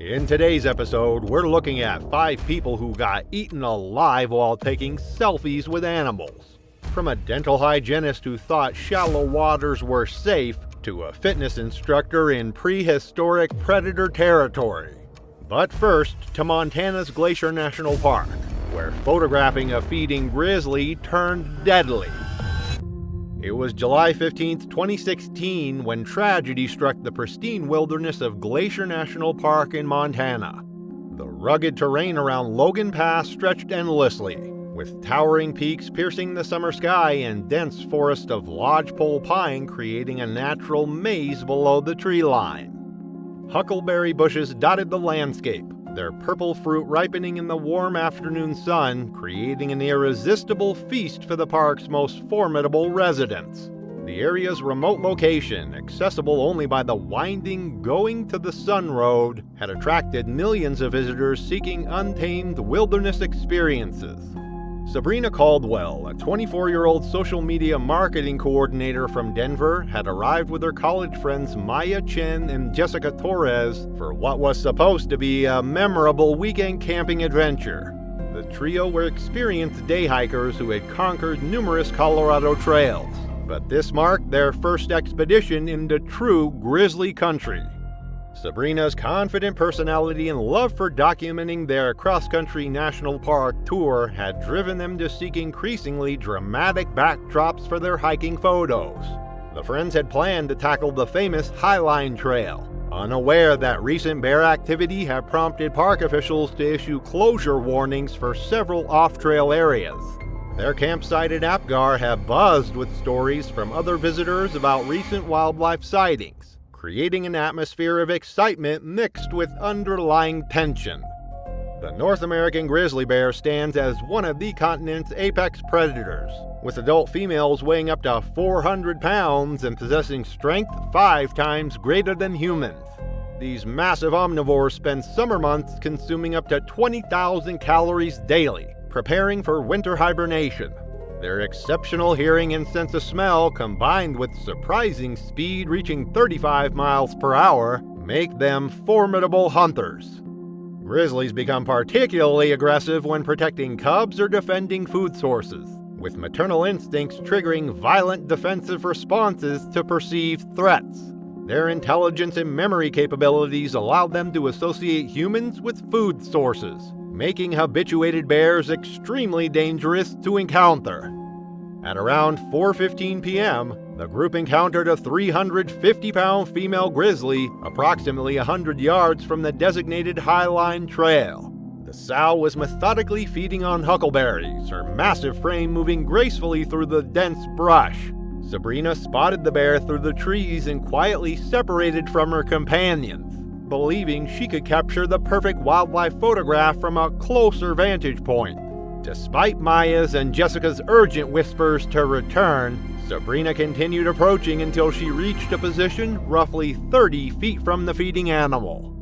In today's episode, we're looking at 5 people who got eaten alive while taking selfies with animals. From a dental hygienist who thought shallow waters were safe, to a fitness instructor in prehistoric predator territory. But first, to Montana's Glacier National Park, where photographing a feeding grizzly turned deadly. It was July 15, 2016, when tragedy struck the pristine wilderness of Glacier National Park in Montana. The rugged terrain around Logan Pass stretched endlessly, with towering peaks piercing the summer sky and dense forest of lodgepole pine creating a natural maze below the tree line. Huckleberry bushes dotted the landscape, their purple fruit ripening in the warm afternoon sun, creating an irresistible feast for the park's most formidable residents. The area's remote location, accessible only by the winding Going to the Sun Road, had attracted millions of visitors seeking untamed wilderness experiences. Sabrina Caldwell, a 24-year-old social media marketing coordinator from Denver, had arrived with her college friends Maya Chen and Jessica Torres for what was supposed to be a memorable weekend camping adventure. The trio were experienced day hikers who had conquered numerous Colorado trails, but this marked their first expedition into true grizzly country. Sabrina's confident personality and love for documenting their cross-country national park tour had driven them to seek increasingly dramatic backdrops for their hiking photos. The friends had planned to tackle the famous Highline Trail, unaware that recent bear activity had prompted park officials to issue closure warnings for several off-trail areas. Their campsite at Apgar had buzzed with stories from other visitors about recent wildlife sightings, creating an atmosphere of excitement mixed with underlying tension. The North American grizzly bear stands as one of the continent's apex predators, with adult females weighing up to 400 pounds and possessing strength 5 times greater than humans. These massive omnivores spend summer months consuming up to 20,000 calories daily, preparing for winter hibernation. Their exceptional hearing and sense of smell, combined with surprising speed reaching 35 miles per hour, make them formidable hunters. Grizzlies become particularly aggressive when protecting cubs or defending food sources, with maternal instincts triggering violent defensive responses to perceived threats. Their intelligence and memory capabilities allow them to associate humans with food sources, making habituated bears extremely dangerous to encounter. At around 4:15 p.m., the group encountered a 350-pound female grizzly approximately 100 yards from the designated Highline Trail. The sow was methodically feeding on huckleberries, her massive frame moving gracefully through the dense brush. Sabrina spotted the bear through the trees and quietly separated from her companions, believing she could capture the perfect wildlife photograph from a closer vantage point. Despite Maya's and Jessica's urgent whispers to return, Sabrina continued approaching until she reached a position roughly 30 feet from the feeding animal.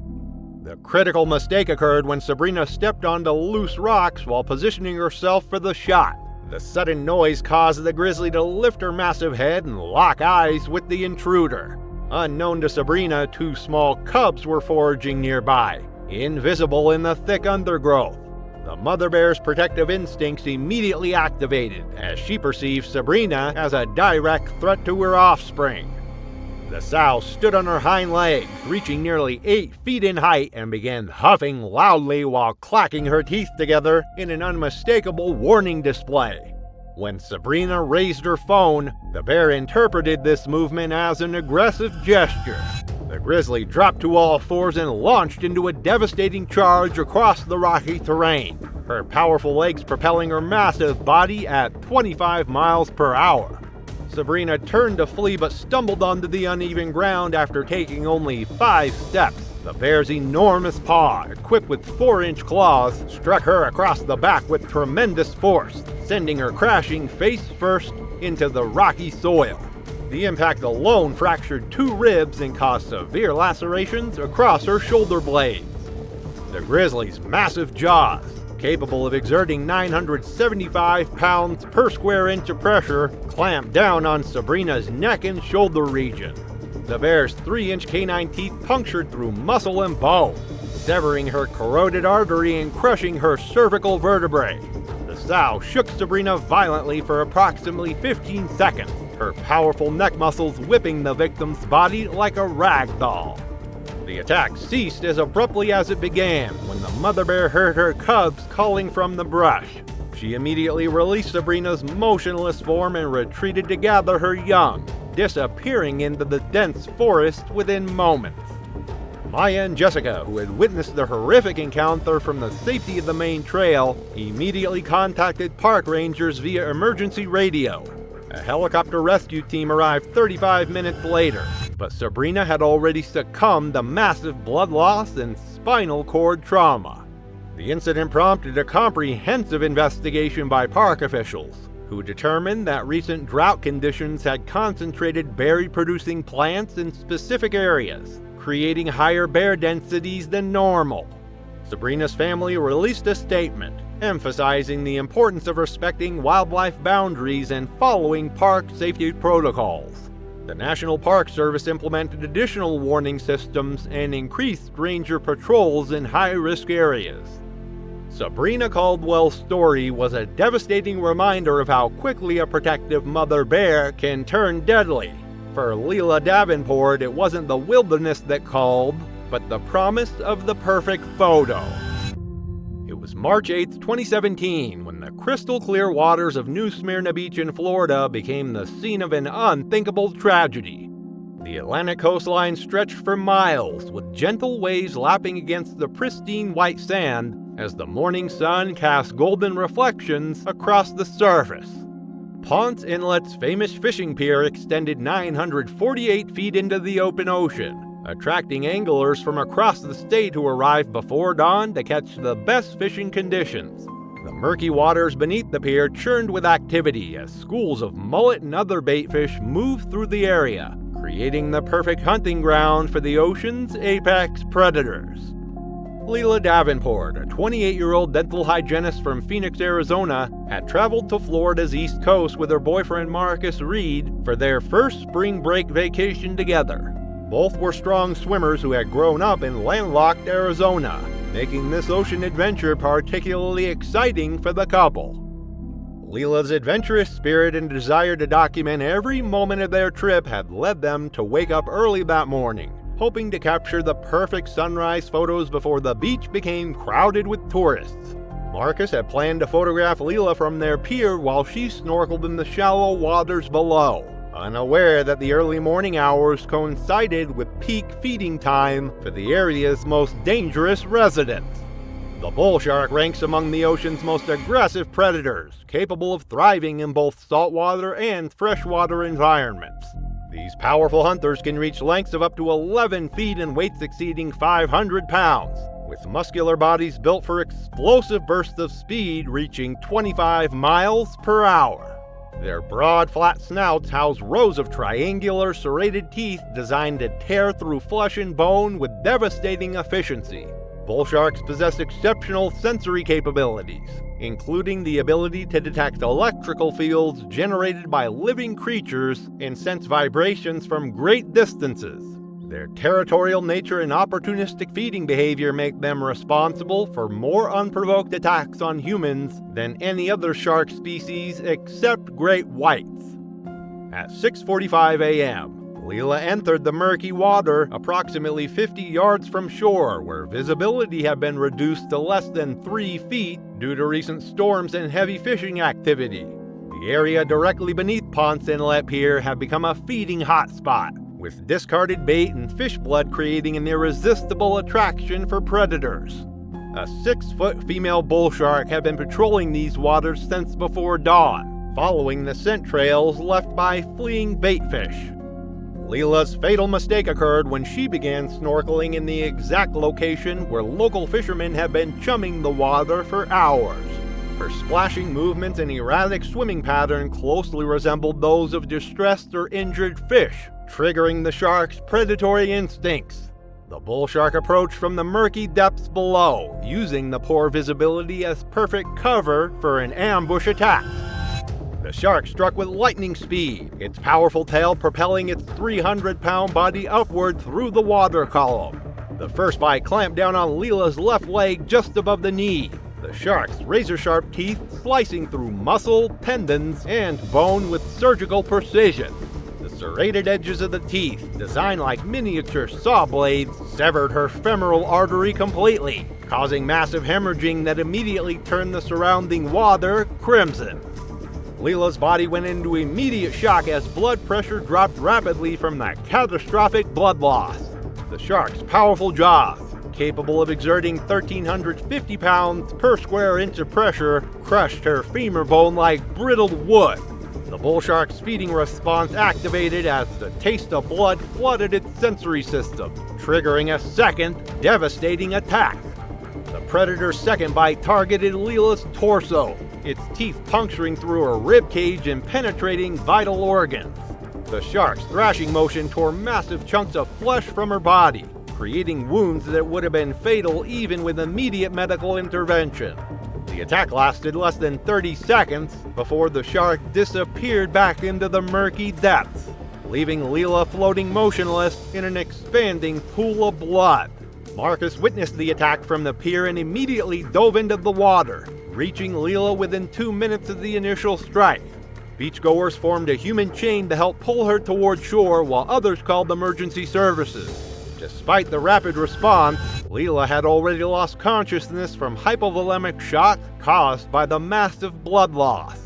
The critical mistake occurred when Sabrina stepped onto loose rocks while positioning herself for the shot. The sudden noise caused the grizzly to lift her massive head and lock eyes with the intruder. Unknown to Sabrina, 2 small cubs were foraging nearby, invisible in the thick undergrowth. The mother bear's protective instincts immediately activated as she perceived Sabrina as a direct threat to her offspring. The sow stood on her hind legs, reaching nearly 8 feet in height, and began huffing loudly while clacking her teeth together in an unmistakable warning display. When Sabrina raised her phone, the bear interpreted this movement as an aggressive gesture. The grizzly dropped to all fours and launched into a devastating charge across the rocky terrain, her powerful legs propelling her massive body at 25 miles per hour. Sabrina turned to flee but stumbled onto the uneven ground after taking only 5 steps. The bear's enormous paw, equipped with 4-inch claws, struck her across the back with tremendous force, sending her crashing face first into the rocky soil. The impact alone fractured 2 ribs and caused severe lacerations across her shoulder blades. The grizzly's massive jaws, capable of exerting 975 pounds per square inch of pressure, clamped down on Sabrina's neck and shoulder region. The bear's 3-inch canine teeth punctured through muscle and bone, severing her carotid artery and crushing her cervical vertebrae. The sow shook Sabrina violently for approximately 15 seconds, her powerful neck muscles whipping the victim's body like a rag doll. The attack ceased as abruptly as it began when the mother bear heard her cubs calling from the brush. She immediately released Sabrina's motionless form and retreated to gather her young, disappearing into the dense forest within moments. Maya and Jessica, who had witnessed the horrific encounter from the safety of the main trail, immediately contacted park rangers via emergency radio. A helicopter rescue team arrived 35 minutes later, but Sabrina had already succumbed to massive blood loss and spinal cord trauma. The incident prompted a comprehensive investigation by park officials, who determined that recent drought conditions had concentrated berry-producing plants in specific areas, creating higher bear densities than normal. Sabrina's family released a statement, emphasizing the importance of respecting wildlife boundaries and following park safety protocols. The National Park Service implemented additional warning systems and increased ranger patrols in high-risk areas. Sabrina Caldwell's story was a devastating reminder of how quickly a protective mother bear can turn deadly. For Leela Davenport, it wasn't the wilderness that called, but the promise of the perfect photo. It was March 8, 2017, when the crystal-clear waters of New Smyrna Beach in Florida became the scene of an unthinkable tragedy. The Atlantic coastline stretched for miles, with gentle waves lapping against the pristine white sand as the morning sun cast golden reflections across the surface. Ponce Inlet's famous fishing pier extended 948 feet into the open ocean, attracting anglers from across the state who arrived before dawn to catch the best fishing conditions. The murky waters beneath the pier churned with activity as schools of mullet and other baitfish moved through the area, creating the perfect hunting ground for the ocean's apex predators. Leela Davenport, a 28-year-old dental hygienist from Phoenix, Arizona, had traveled to Florida's East Coast with her boyfriend Marcus Reed for their first spring break vacation together. Both were strong swimmers who had grown up in landlocked Arizona, making this ocean adventure particularly exciting for the couple. Leela's adventurous spirit and desire to document every moment of their trip had led them to wake up early that morning, hoping to capture the perfect sunrise photos before the beach became crowded with tourists. Marcus had planned to photograph Leela from their pier while she snorkeled in the shallow waters below, unaware that the early morning hours coincided with peak feeding time for the area's most dangerous residents. The bull shark ranks among the ocean's most aggressive predators, capable of thriving in both saltwater and freshwater environments. These powerful hunters can reach lengths of up to 11 feet and weights exceeding 500 pounds, with muscular bodies built for explosive bursts of speed reaching 25 miles per hour. Their broad, flat snouts house rows of triangular, serrated teeth designed to tear through flesh and bone with devastating efficiency. Bull sharks possess exceptional sensory capabilities, including the ability to detect electrical fields generated by living creatures and sense vibrations from great distances. Their territorial nature and opportunistic feeding behavior make them responsible for more unprovoked attacks on humans than any other shark species except great whites. At 6:45 a.m., Leela entered the murky water approximately 50 yards from shore, where visibility had been reduced to less than 3 feet due to recent storms and heavy fishing activity. The area directly beneath Ponce Inlet Pier had become a feeding hotspot, with discarded bait and fish blood creating an irresistible attraction for predators. A 6-foot female bull shark had been patrolling these waters since before dawn, following the scent trails left by fleeing baitfish. Leela's fatal mistake occurred when she began snorkeling in the exact location where local fishermen had been chumming the water for hours. Her splashing movements and erratic swimming pattern closely resembled those of distressed or injured fish, triggering the shark's predatory instincts. The bull shark approached from the murky depths below, using the poor visibility as perfect cover for an ambush attack. The shark struck with lightning speed, its powerful tail propelling its 300-pound body upward through the water column. The first bite clamped down on Leela's left leg just above the knee, the shark's razor-sharp teeth slicing through muscle, tendons, and bone with surgical precision. The serrated edges of the teeth, designed like miniature saw blades, severed her femoral artery completely, causing massive hemorrhaging that immediately turned the surrounding water crimson. Leela's body went into immediate shock as blood pressure dropped rapidly from that catastrophic blood loss. The shark's powerful jaws, capable of exerting 1,350 pounds per square inch of pressure, crushed her femur bone like brittled wood. The bull shark's feeding response activated as the taste of blood flooded its sensory system, triggering a second, devastating attack. The predator's second bite targeted Leela's torso, its teeth puncturing through her rib cage and penetrating vital organs. The shark's thrashing motion tore massive chunks of flesh from her body, creating wounds that would have been fatal even with immediate medical intervention. The attack lasted less than 30 seconds before the shark disappeared back into the murky depths, leaving Leela floating motionless in an expanding pool of blood. Marcus witnessed the attack from the pier and immediately dove into the water, reaching Leela within 2 minutes of the initial strike. Beachgoers formed a human chain to help pull her toward shore while others called emergency services. Despite the rapid response, Leela had already lost consciousness from hypovolemic shock caused by the massive blood loss.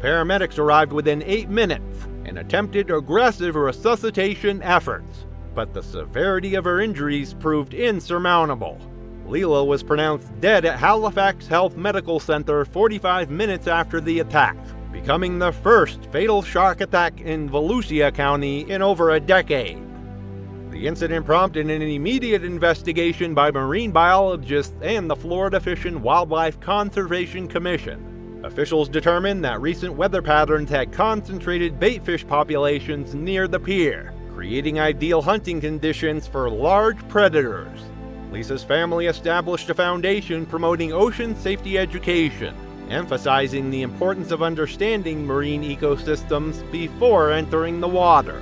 Paramedics arrived within 8 minutes and attempted aggressive resuscitation efforts, but the severity of her injuries proved insurmountable. Leela was pronounced dead at Halifax Health Medical Center 45 minutes after the attack, becoming the first fatal shark attack in Volusia County in over a decade. The incident prompted an immediate investigation by marine biologists and the Florida Fish and Wildlife Conservation Commission. Officials determined that recent weather patterns had concentrated baitfish populations near the pier, creating ideal hunting conditions for large predators. Lisa's family established a foundation promoting ocean safety education, emphasizing the importance of understanding marine ecosystems before entering the water.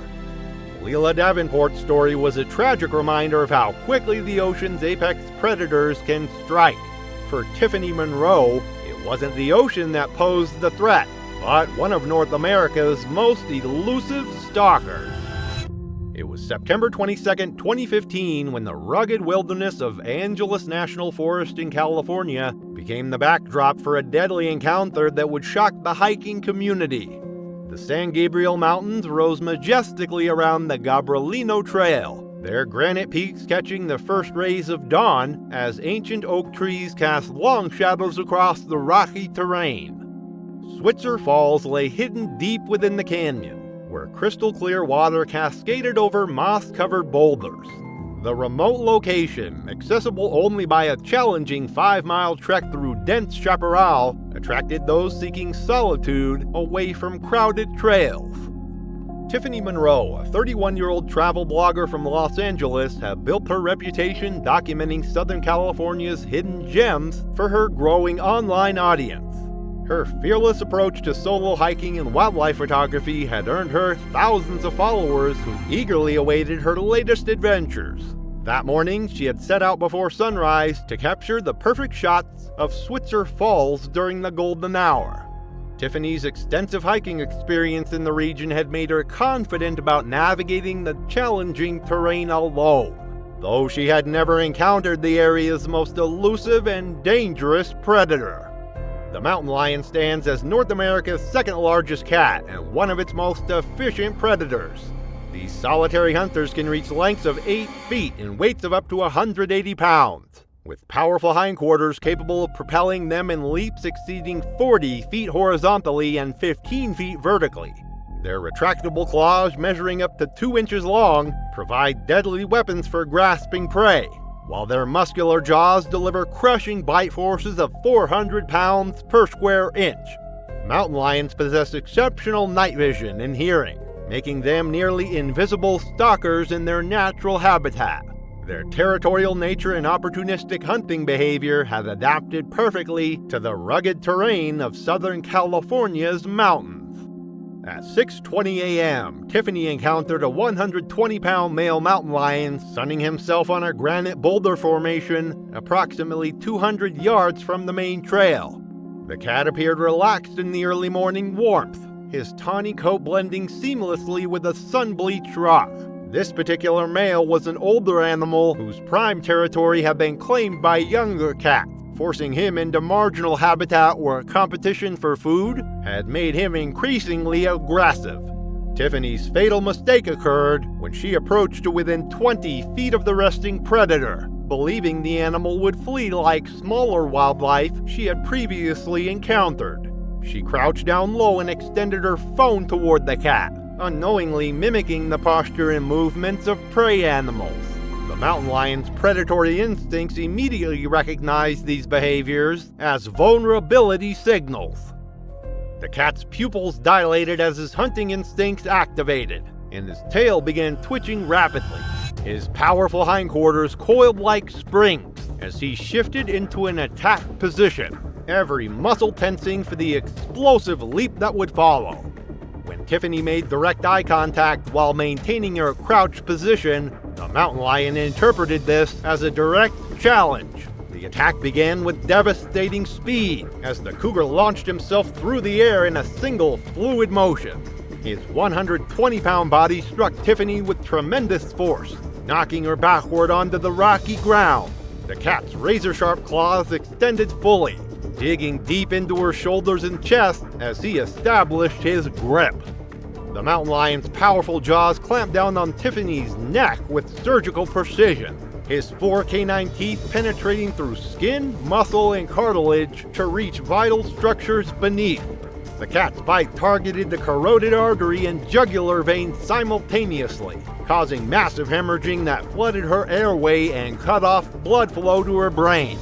Leela Davenport's story was a tragic reminder of how quickly the ocean's apex predators can strike. For Tiffany Monroe, it wasn't the ocean that posed the threat, but one of North America's most elusive stalkers. It was September 22, 2015, when the rugged wilderness of Angeles National Forest in California became the backdrop for a deadly encounter that would shock the hiking community. The San Gabriel Mountains rose majestically around the Gabrielino Trail, their granite peaks catching the first rays of dawn as ancient oak trees cast long shadows across the rocky terrain. Switzer Falls lay hidden deep within the canyon, where crystal-clear water cascaded over moss-covered boulders. The remote location, accessible only by a challenging 5-mile trek through dense chaparral, attracted those seeking solitude away from crowded trails. Tiffany Monroe, a 31-year-old travel blogger from Los Angeles, had built her reputation documenting Southern California's hidden gems for her growing online audience. Her fearless approach to solo hiking and wildlife photography had earned her thousands of followers who eagerly awaited her latest adventures. That morning, she had set out before sunrise to capture the perfect shots of Switzer Falls during the golden hour. Tiffany's extensive hiking experience in the region had made her confident about navigating the challenging terrain alone, though she had never encountered the area's most elusive and dangerous predator. The mountain lion stands as North America's second largest cat and one of its most efficient predators. These solitary hunters can reach lengths of 8 feet and weights of up to 180 pounds, with powerful hindquarters capable of propelling them in leaps exceeding 40 feet horizontally and 15 feet vertically. Their retractable claws, measuring up to 2 inches long, provide deadly weapons for grasping prey, while their muscular jaws deliver crushing bite forces of 400 pounds per square inch. Mountain lions possess exceptional night vision and hearing, making them nearly invisible stalkers in their natural habitat. Their territorial nature and opportunistic hunting behavior have adapted perfectly to the rugged terrain of Southern California's mountains. At 6:20 a.m., Tiffany encountered a 120-pound male mountain lion sunning himself on a granite boulder formation approximately 200 yards from the main trail. The cat appeared relaxed in the early morning warmth, his tawny coat blending seamlessly with a sun-bleached rock. This particular male was an older animal whose prime territory had been claimed by younger cats, forcing him into marginal habitat where competition for food had made him increasingly aggressive. Tiffany's fatal mistake occurred when she approached to within 20 feet of the resting predator, believing the animal would flee like smaller wildlife she had previously encountered. She crouched down low and extended her phone toward the cat, unknowingly mimicking the posture and movements of prey animals. The mountain lion's predatory instincts immediately recognized these behaviors as vulnerability signals. The cat's pupils dilated as his hunting instincts activated, and his tail began twitching rapidly. His powerful hindquarters coiled like springs as he shifted into an attack position, every muscle tensing for the explosive leap that would follow. When Tiffany made direct eye contact while maintaining her crouched position, the mountain lion interpreted this as a direct challenge. The attack began with devastating speed as the cougar launched himself through the air in a single fluid motion. His 120-pound body struck Tiffany with tremendous force, knocking her backward onto the rocky ground. The cat's razor-sharp claws extended fully, digging deep into her shoulders and chest as he established his grip. The mountain lion's powerful jaws clamped down on Tiffany's neck with surgical precision, his 4 canine teeth penetrating through skin, muscle, and cartilage to reach vital structures beneath. The cat's bite targeted the carotid artery and jugular vein simultaneously, causing massive hemorrhaging that flooded her airway and cut off blood flow to her brain.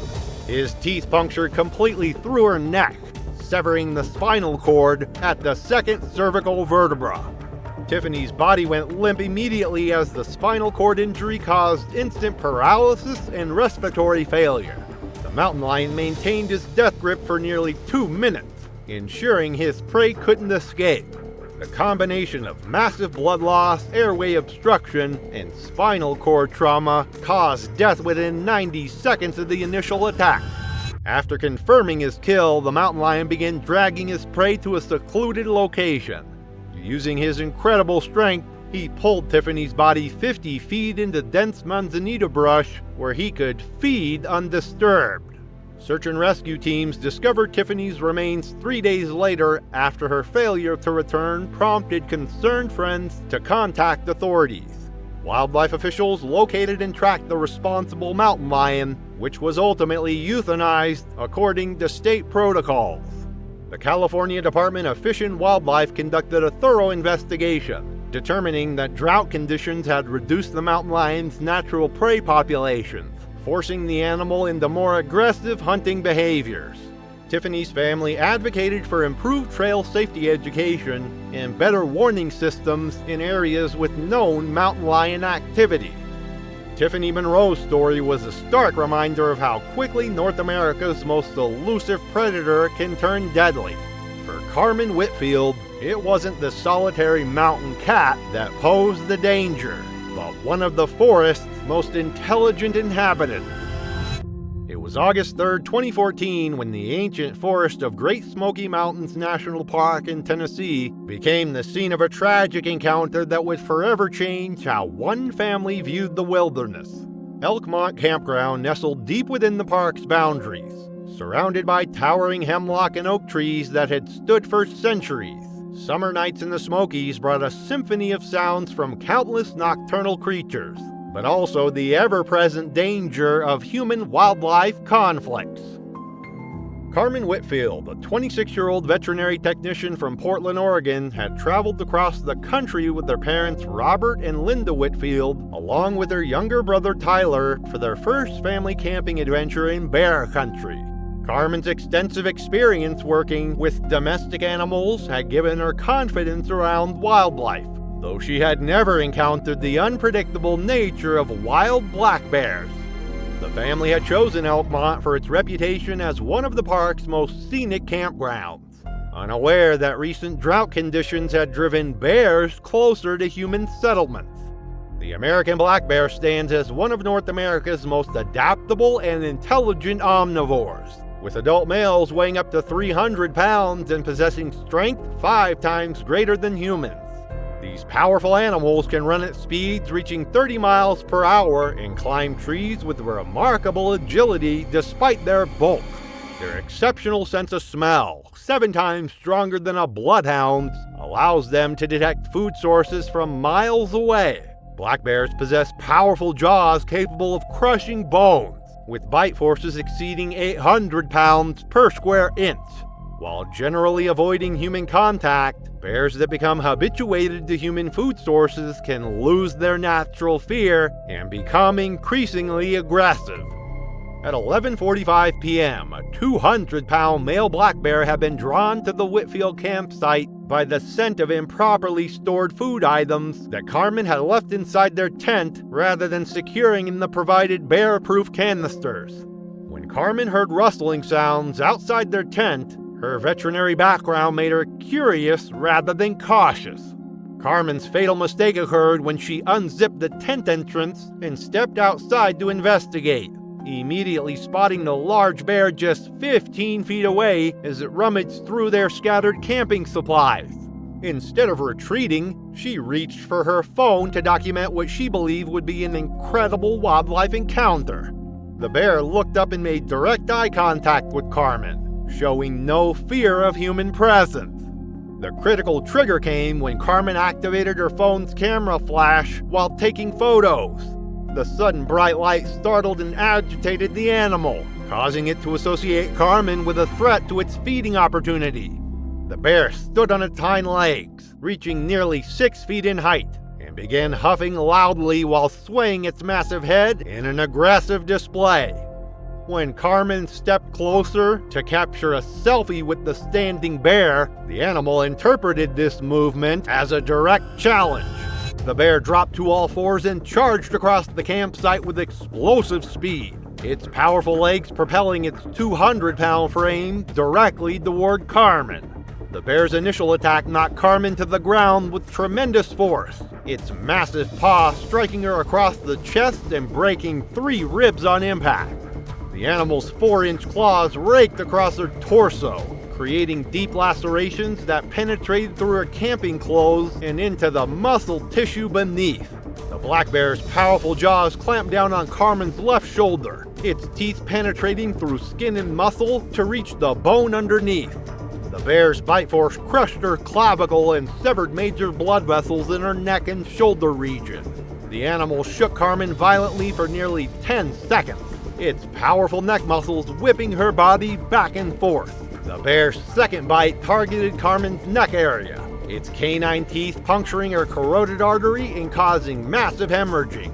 His teeth punctured completely through her neck, severing the spinal cord at the second cervical vertebra. Tiffany's body went limp immediately as the spinal cord injury caused instant paralysis and respiratory failure. The mountain lion maintained his death grip for nearly 2 minutes, ensuring his prey couldn't escape. The combination of massive blood loss, airway obstruction, and spinal cord trauma caused death within 90 seconds of the initial attack. After confirming his kill, the mountain lion began dragging his prey to a secluded location. Using his incredible strength, he pulled Tiffany's body 50 feet into dense manzanita brush where he could feed undisturbed. Search and rescue teams discovered Tiffany's remains 3 days later after her failure to return prompted concerned friends to contact authorities. Wildlife officials located and tracked the responsible mountain lion, which was ultimately euthanized according to state protocols. The California Department of Fish and Wildlife conducted a thorough investigation, determining that drought conditions had reduced the mountain lion's natural prey populations, forcing the animal into more aggressive hunting behaviors. Tiffany's family advocated for improved trail safety education and better warning systems in areas with known mountain lion activity. Tiffany Monroe's story was a stark reminder of how quickly North America's most elusive predator can turn deadly. For Carmen Whitfield, it wasn't the solitary mountain cat that posed the danger, but one of the forest's most intelligent inhabitants. It was August 3, 2014, when the ancient forest of Great Smoky Mountains National Park in Tennessee became the scene of a tragic encounter that would forever change how one family viewed the wilderness. Elkmont Campground nestled deep within the park's boundaries, surrounded by towering hemlock and oak trees that had stood for centuries. Summer nights in the Smokies brought a symphony of sounds from countless nocturnal creatures, but also the ever-present danger of human-wildlife conflicts. Carmen Whitfield, a 26-year-old veterinary technician from Portland, Oregon, had traveled across the country with their parents Robert and Linda Whitfield, along with their younger brother Tyler, for their first family camping adventure in bear country. Carmen's extensive experience working with domestic animals had given her confidence around wildlife, though she had never encountered the unpredictable nature of wild black bears. The family had chosen Elkmont for its reputation as one of the park's most scenic campgrounds. unaware that recent drought conditions had driven bears closer to human settlements. The American black bear stands as one of North America's most adaptable and intelligent omnivores, with adult males weighing up to 300 pounds and possessing strength 5 times greater than humans. These powerful animals can run at speeds reaching 30 miles per hour and climb trees with remarkable agility despite their bulk. Their exceptional sense of smell, 7 times stronger than a bloodhound's, allows them to detect food sources from miles away. Black bears possess powerful jaws capable of crushing bones, with bite forces exceeding 800 pounds per square inch. While generally avoiding human contact, bears that become habituated to human food sources can lose their natural fear and become increasingly aggressive. At 11:45 p.m., a 200-pound male black bear had been drawn to the Whitfield campsite by the scent of improperly stored food items that Carmen had left inside their tent rather than securing in the provided bear-proof canisters. When Carmen heard rustling sounds outside their tent, her veterinary background made her curious rather than cautious. Carmen's fatal mistake occurred when she unzipped the tent entrance and stepped outside to investigate, immediately spotting the large bear just 15 feet away as it rummaged through their scattered camping supplies. Instead of retreating, she reached for her phone to document what she believed would be an incredible wildlife encounter. The bear looked up and made direct eye contact with Carmen, showing no fear of human presence. The critical trigger came when Carmen activated her phone's camera flash while taking photos. The sudden bright light startled and agitated the animal, causing it to associate Carmen with a threat to its feeding opportunity. The bear stood on its hind legs, reaching nearly 6 feet in height, and began huffing loudly while swaying its massive head in an aggressive display. When Carmen stepped closer to capture a selfie with the standing bear, the animal interpreted this movement as a direct challenge. The bear dropped to all fours and charged across the campsite with explosive speed, its powerful legs propelling its 200-pound frame directly toward Carmen. The bear's initial attack knocked Carmen to the ground with tremendous force, its massive paw striking her across the chest and breaking 3 ribs on impact. The animal's 4-inch claws raked across her torso, creating deep lacerations that penetrated through her camping clothes and into the muscle tissue beneath. The black bear's powerful jaws clamped down on Carmen's left shoulder, its teeth penetrating through skin and muscle to reach the bone underneath. The bear's bite force crushed her clavicle and severed major blood vessels in her neck and shoulder region. The animal shook Carmen violently for nearly 10 seconds, its powerful neck muscles whipping her body back and forth. The bear's second bite targeted Carmen's neck area, its canine teeth puncturing her carotid artery and causing massive hemorrhaging.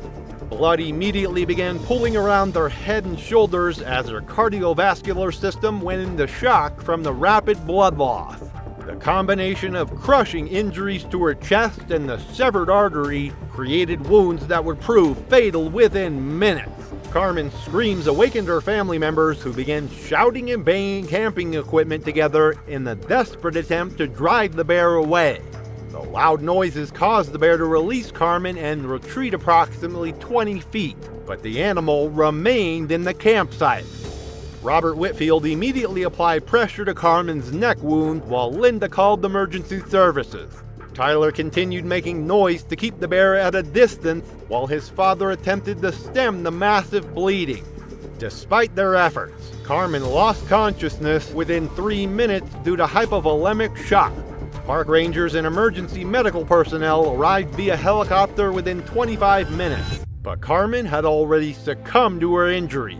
Blood immediately began pooling around her head and shoulders as her cardiovascular system went into shock from the rapid blood loss. The combination of crushing injuries to her chest and the severed artery created wounds that would prove fatal within minutes. Carmen's screams awakened her family members, who began shouting and banging camping equipment together in the desperate attempt to drive the bear away. The loud noises caused the bear to release Carmen and retreat approximately 20 feet, but the animal remained in the campsite. Robert Whitfield immediately applied pressure to Carmen's neck wound while Linda called emergency services. Tyler continued making noise to keep the bear at a distance while his father attempted to stem the massive bleeding. Despite their efforts, Carmen lost consciousness within 3 minutes due to hypovolemic shock. Park rangers and emergency medical personnel arrived via helicopter within 25 minutes, but Carmen had already succumbed to her injuries.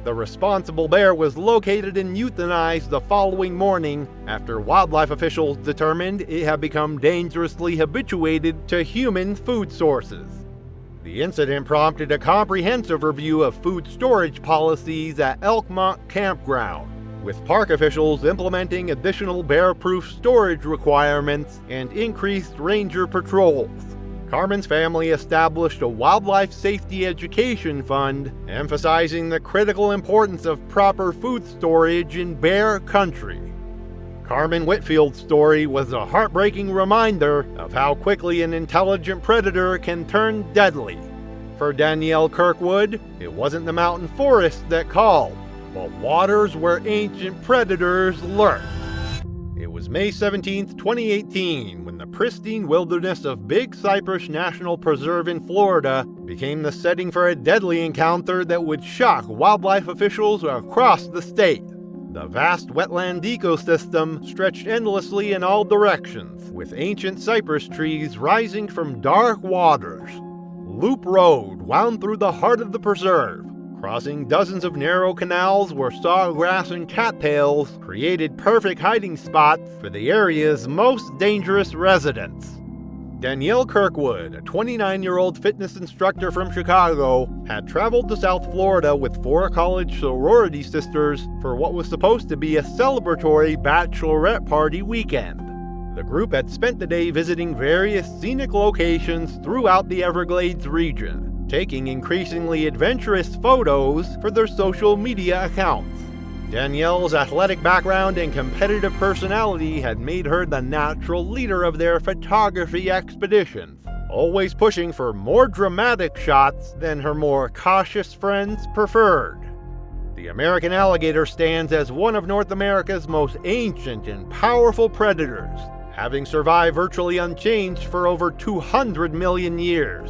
The responsible bear was located and euthanized the following morning after wildlife officials determined it had become dangerously habituated to human food sources. The incident prompted a comprehensive review of food storage policies at Elkmont Campground, with park officials implementing additional bear-proof storage requirements and increased ranger patrols. Carmen's family established a wildlife safety education fund, emphasizing the critical importance of proper food storage in bear country. Carmen Whitfield's story was a heartbreaking reminder of how quickly an intelligent predator can turn deadly. For Danielle Kirkwood, it wasn't the mountain forest that called, but waters where ancient predators lurked. It was May 17, 2018, when the pristine wilderness of Big Cypress National Preserve in Florida became the setting for a deadly encounter that would shock wildlife officials across the state. The vast wetland ecosystem stretched endlessly in all directions, with ancient cypress trees rising from dark waters. Loop Road wound through the heart of the preserve, crossing dozens of narrow canals where sawgrass and cattails created perfect hiding spots for the area's most dangerous residents. Danielle Kirkwood, a 29-year-old fitness instructor from Chicago, had traveled to South Florida with 4 college sorority sisters for what was supposed to be a celebratory bachelorette party weekend. The group had spent the day visiting various scenic locations throughout the Everglades region, taking increasingly adventurous photos for their social media accounts. Danielle's athletic background and competitive personality had made her the natural leader of their photography expeditions, always pushing for more dramatic shots than her more cautious friends preferred. The American alligator stands as one of North America's most ancient and powerful predators, having survived virtually unchanged for over 200 million years.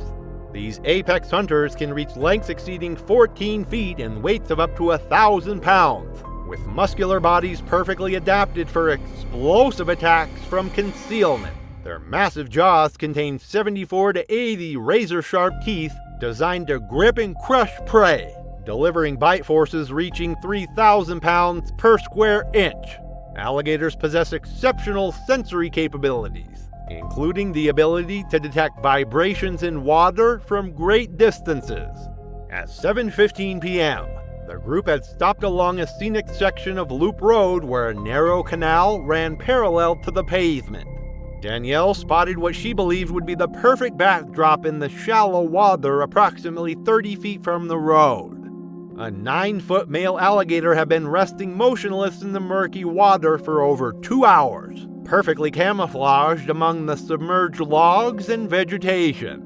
These apex hunters can reach lengths exceeding 14 feet and weights of up to 1,000 pounds, with muscular bodies perfectly adapted for explosive attacks from concealment. Their massive jaws contain 74 to 80 razor-sharp teeth designed to grip and crush prey, delivering bite forces reaching 3,000 pounds per square inch. Alligators possess exceptional sensory capabilities, including the ability to detect vibrations in water from great distances. At 7:15 p.m., the group had stopped along a scenic section of Loop Road where a narrow canal ran parallel to the pavement. Danielle spotted what she believed would be the perfect backdrop in the shallow water approximately 30 feet from the road. A 9-foot male alligator had been resting motionless in the murky water for over 2 hours, perfectly camouflaged among the submerged logs and vegetation.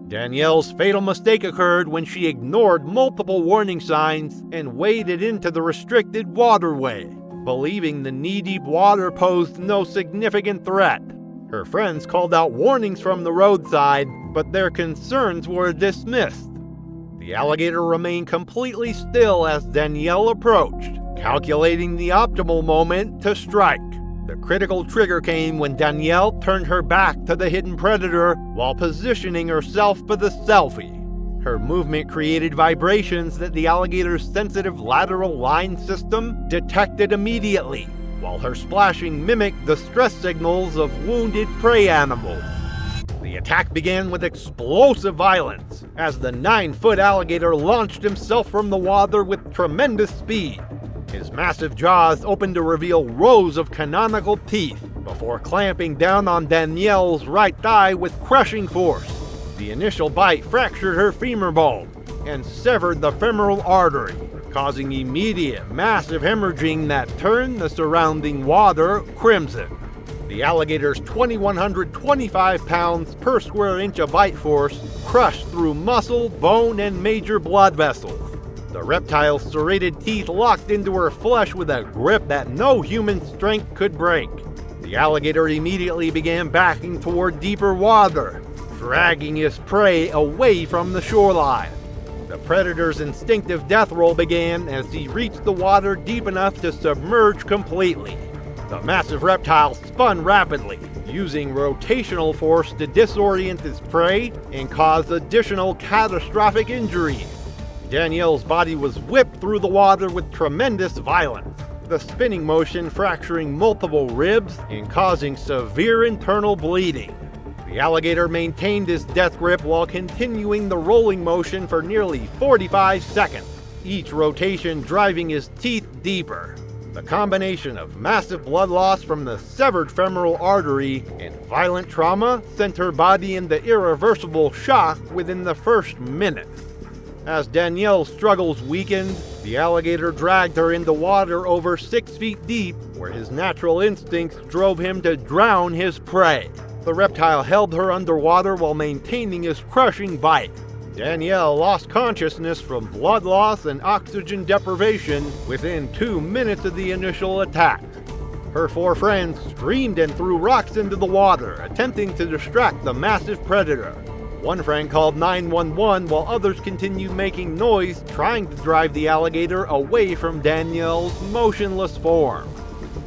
Danielle's fatal mistake occurred when she ignored multiple warning signs and waded into the restricted waterway, believing the knee-deep water posed no significant threat. Her friends called out warnings from the roadside, but their concerns were dismissed. The alligator remained completely still as Danielle approached, calculating the optimal moment to strike. The critical trigger came when Danielle turned her back to the hidden predator while positioning herself for the selfie. Her movement created vibrations that the alligator's sensitive lateral line system detected immediately, while her splashing mimicked the stress signals of wounded prey animals. The attack began with explosive violence as the 9-foot alligator launched himself from the water with tremendous speed. His massive jaws opened to reveal rows of canonical teeth before clamping down on Danielle's right thigh with crushing force. The initial bite fractured her femur bone and severed the femoral artery, causing immediate massive hemorrhaging that turned the surrounding water crimson. The alligator's 2,125 pounds per square inch of bite force crushed through muscle, bone, and major blood vessels. The reptile's serrated teeth locked into her flesh with a grip that no human strength could break. The alligator immediately began backing toward deeper water, dragging his prey away from the shoreline. The predator's instinctive death roll began as he reached the water deep enough to submerge completely. The massive reptile spun rapidly, using rotational force to disorient his prey and cause additional catastrophic injuries. Danielle's body was whipped through the water with tremendous violence, the spinning motion fracturing multiple ribs and causing severe internal bleeding. The alligator maintained his death grip while continuing the rolling motion for nearly 45 seconds, each rotation driving his teeth deeper. The combination of massive blood loss from the severed femoral artery and violent trauma sent her body into irreversible shock within the first minute. As Danielle's struggles weakened, The alligator dragged her into water over 6 feet deep, where his natural instincts drove him to drown his prey. The reptile held her underwater while maintaining his crushing bite. Danielle lost consciousness from blood loss and oxygen deprivation within 2 minutes of the initial attack. Her 4 friends screamed and threw rocks into the water, attempting to distract the massive predator. One friend called 911 while others continued making noise, trying to drive the alligator away from Danielle's motionless form.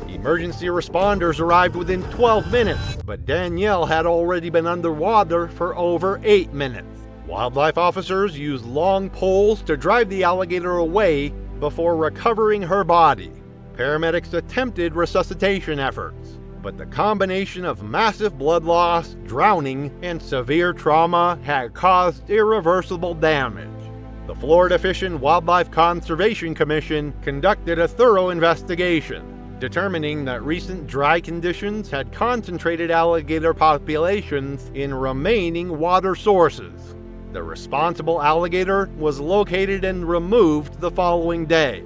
Emergency responders arrived within 12 minutes, but Danielle had already been underwater for over 8 minutes. Wildlife officers used long poles to drive the alligator away before recovering her body. Paramedics attempted resuscitation efforts, but the combination of massive blood loss, drowning, and severe trauma had caused irreversible damage. The Florida Fish and Wildlife Conservation Commission conducted a thorough investigation, determining that recent dry conditions had concentrated alligator populations in remaining water sources. The responsible alligator was located and removed the following day.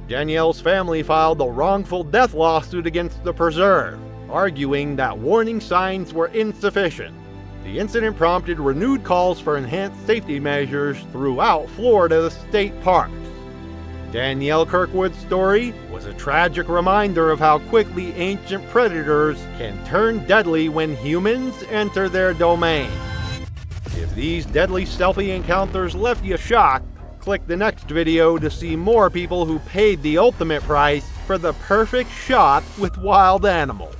Danielle's family filed a wrongful death lawsuit against the preserve, arguing that warning signs were insufficient. The incident prompted renewed calls for enhanced safety measures throughout Florida's state parks. Danielle Kirkwood's story was a tragic reminder of how quickly ancient predators can turn deadly when humans enter their domain. If these deadly selfie encounters left you shocked, click the next video to see more people who paid the ultimate price for the perfect shot with wild animals.